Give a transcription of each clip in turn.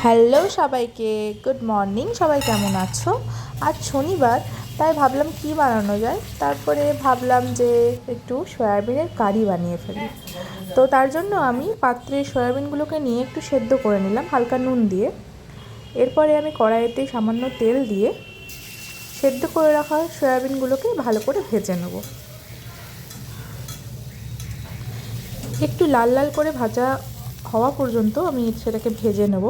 Hello সবাইকে, good morning. সবাই কেমন আছো? আজ শনিবার, তাই ভাবলাম কি বানানো যায়। তারপরে ভাবলাম যে একটু সয়াবিনের কারি বানিয়ে ফেলি। তো তার জন্য আমি পাত্রে সয়াবিনগুলোকে নিয়ে একটু সেদ্ধ করে নিলাম হালকা নুন দিয়ে। এরপরে আমি কড়াইতে সামান্য তেল দিয়ে সেদ্ধ করে রাখা সয়াবিনগুলোকে ভালো করে ভেজে নেব। একটু লাল লাল করে ভাজা হওয়া পর্যন্ত আমি সেটাকে ভেজে নেব।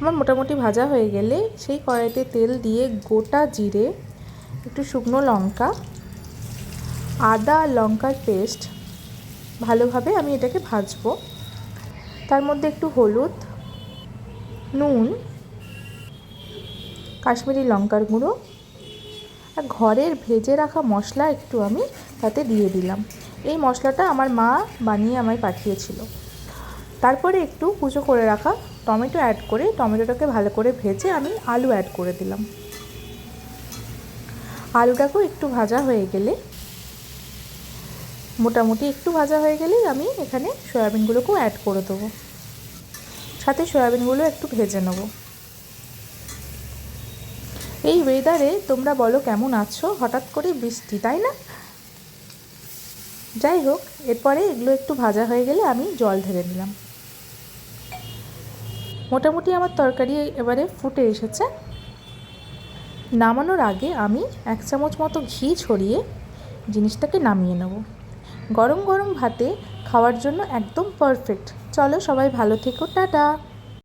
আমার মোটামুটি ভাজা হয়ে গেলে সেই কড়াইতে তেল দিয়ে গোটা জিরে, একটু শুকনো লঙ্কা, আদা লঙ্কার পেস্ট ভালোভাবে আমি এটাকে ভাজবো। তার মধ্যে একটু হলুদ, নুন, কাশ্মীরি লঙ্কার গুঁড়ো আর ঘরের ভেজে রাখা মশলা একটু আমি তাতে দিয়ে দিলাম। এই মশলাটা আমার মা বানিয়ে আমায় পাঠিয়েছিল। তারপরে একটু কুচো করে রাখা টমেটো অ্যাড করে টমেটোটাকে ভালো করে ভেজে আমি আলু অ্যাড করে দিলাম। আলুটাকেও একটু ভাজা হয়ে গেলে, মোটামুটি একটু ভাজা হয়ে গেলেই আমি এখানে সয়াবিনগুলোকেও অ্যাড করে দেবো। সাথে সয়াবিনগুলো একটু ভেজে নেব। এই ওয়েদারে তোমরা বলো কেমন আছো? হঠাৎ করে বৃষ্টি, তাই না? যাই হোক, এরপরে এগুলো একটু ভাজা হয়ে গেলে আমি জল ঢেলে নিলাম। মোটামুটি আমার তরকারি এবারে ফুটে এসেছে। নামানোর আগে আমি 1 চামচ মতো ঘি ছড়িয়ে জিনিসটাকে নামিয়ে নেব। গরম গরম ভাতে খাওয়ার জন্য একদম পারফেক্ট। চলো সবাই ভালো থেকো, টাটা।